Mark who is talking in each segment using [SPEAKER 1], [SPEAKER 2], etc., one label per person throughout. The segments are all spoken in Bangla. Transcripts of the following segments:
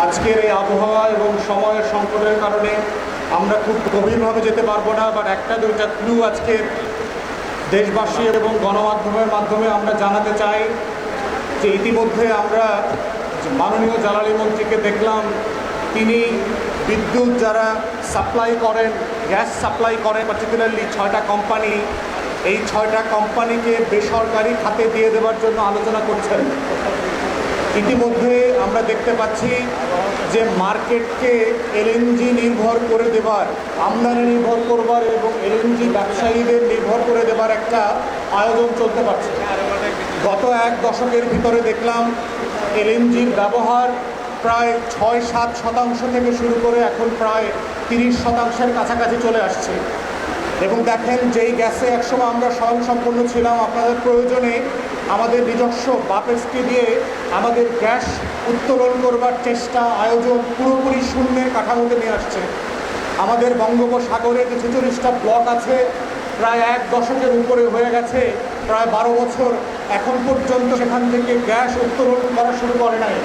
[SPEAKER 1] আজকের এই আবহাওয়া এবং সময়ের সংকটের কারণে আমরা খুব গভীরভাবে যেতে পারবো না, বাট একটা দুইটা ক্লু আজকে দেশবাসী এবং গণমাধ্যমের মাধ্যমে আমরা জানাতে চাই যে ইতিমধ্যে আমরা মাননীয় জ্বালানি মন্ত্রীকে দেখলাম, তিনি বিদ্যুৎ যারা সাপ্লাই করেন, গ্যাস সাপ্লাই করেন, পার্টিকুলারলি 6টা কোম্পানি, এই 6টা কোম্পানিকে বেসরকারি খাতে দিয়ে দেওয়ার জন্য আলোচনা করছেন। ইতিমধ্যে আমরা দেখতে পাচ্ছি যে মার্কেটকে এলএনজি নির্ভর করে দেবার, আমদানি নির্ভর করবার এবং এলএনজি ব্যবসায়ীদের নির্ভর করে দেবার একটা আয়োজন চলতে পারছে। গত এক দশকের ভিতরে দেখলাম এলএনজির ব্যবহার প্রায় 6-7% থেকে শুরু করে এখন প্রায় 30%-এর কাছাকাছি চলে আসছে। এবং দেখেন, যেই গ্যাসে একসময় আমরা স্বয়ংসম্পূর্ণ ছিলাম, আপনাদের প্রয়োজনে আমাদের নিজস্ব বাপেসকে দিয়ে আমাদের গ্যাস উত্তোলন করবার চেষ্টা, আয়োজন পুরোপুরি শূন্যের কাঠামোতে নিয়ে আসছে। আমাদের বঙ্গোপসাগরে যে 46টা ব্লক আছে, প্রায় এক দশকের উপরে হয়ে গেছে, প্রায় 12 বছর এখন পর্যন্ত সেখান থেকে গ্যাস উত্তোলন করা শুরু করে নাই।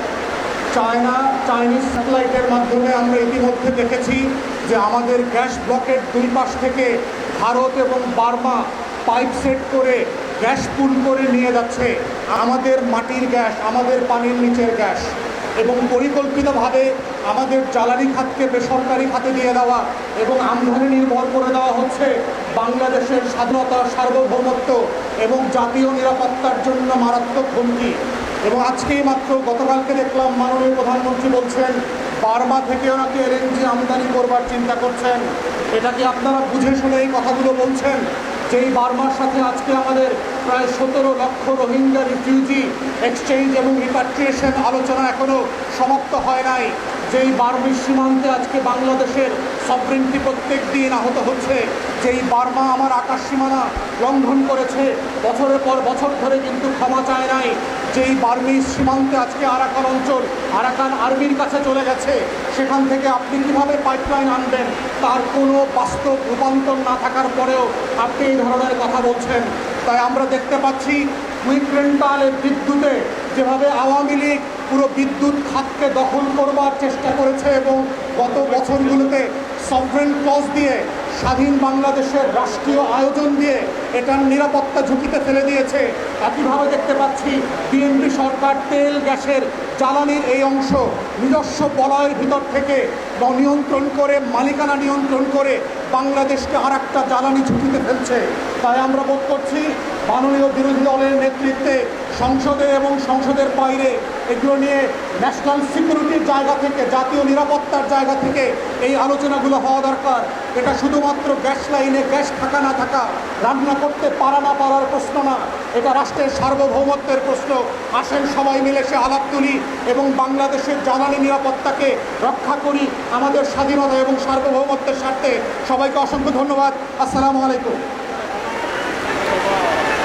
[SPEAKER 1] চাইনিজ স্যাটেলাইটের মাধ্যমে আমরা ইতিমধ্যে দেখেছি যে আমাদের গ্যাস ব্লকের দুই পাশ থেকে ভারত এবং বার্মা পাইপ সেট করে গ্যাস পুল করে নিয়ে যাচ্ছে আমাদের মাটির গ্যাস, আমাদের পানির নিচের গ্যাস। এবং পরিকল্পিতভাবে আমাদের জ্বালানি খাতকে বেসরকারি খাতে দিয়ে দেওয়া এবং আমদানি নির্ভর করে দেওয়া হচ্ছে বাংলাদেশের স্বাধীনতা, সার্বভৌমত্ব এবং জাতীয় নিরাপত্তার জন্য মারাত্মক হুমকি। এবং আজকেই মাত্র গতকালকে দেখলাম মাননীয় প্রধানমন্ত্রী বলছেন বার্মা থেকেও নাকি এলএনজি আমদানি করবার চিন্তা করছেন। এটা কি আপনারা বুঝে শুনে এই কথাগুলো বলছেন? যেই বার্মার সাথে আজকে আমাদের প্রায় 17 লক্ষ রোহিঙ্গা রিফিউজি এক্সচেঞ্জ এবং রিপাট্রিয়েশন আলোচনা এখনও সমাপ্ত হয় নাই, যেই বার্মির সীমান্তে আজকে বাংলাদেশের সভরেন্টি প্রত্যেক দিন আহত হচ্ছে, যেই বার্মা আমার আকাশ সীমানা লঙ্ঘন করেছে, বছরের পর বছর ধরে কিন্তু ক্ষমা চায় নাই, যেই বার্মির সীমান্তে আজকে আরাকান অঞ্চল আরাকান আর্মির কাছে চলে গেছে, সেখান থেকে আপনি কীভাবে পাইপলাইন আনবেন তার কোনো বাস্তব রূপান্তর না থাকার পরেও আপনি এই ধরনের কথা বলছেন। তাই আমরা দেখতে পাচ্ছি উইকরেন্টালের বিদ্যুতে যেভাবে আওয়ামী লীগ পুরো বিদ্যুৎ খাতকে দখল করবার চেষ্টা করেছে এবং গত বছরগুলোতে সভরেন ক্লজ দিয়ে, স্বাধীন বাংলাদেশের রাষ্ট্রীয় আয়োজন দিয়ে এটার নিরাপত্তা ঝুঁকিতে ফেলে দিয়েছে। একইভাবে দেখতে পাচ্ছি বিএনপি সরকার তেল গ্যাসের জ্বালানির এই অংশ নিজস্ব বলয়ের ভিতর থেকে নিয়ন্ত্রণ করে, মালিকানা নিয়ন্ত্রণ করে বাংলাদেশকে আর একটা জ্বালানি ঝুঁকিতে ফেলছে। তাই আমরা বোধ করছি মাননীয় বিরোধী দলের নেতৃত্বে সংসদে এবং সংসদের বাইরে এগুলো নিয়ে ন্যাশনাল সিকিউরিটির জায়গা থেকে, জাতীয় নিরাপত্তার জায়গা থেকে এই আলোচনাগুলো হওয়া দরকার। এটা শুধুমাত্র গ্যাস লাইনে গ্যাস থাকা না থাকা, রান্না করতে পারা না পারার প্রশ্ন না, এটা রাষ্ট্রের সার্বভৌমত্বের প্রশ্ন। আসেন সবাই মিলে সে আলাপ তুলি এবং বাংলাদেশের জ্বালানি নিরাপত্তাকে রক্ষা করি আমাদের স্বাধীনতা এবং সার্বভৌমত্বের স্বার্থে। সবাইকে অসংখ্য ধন্যবাদ। আসসালামু আলাইকুম।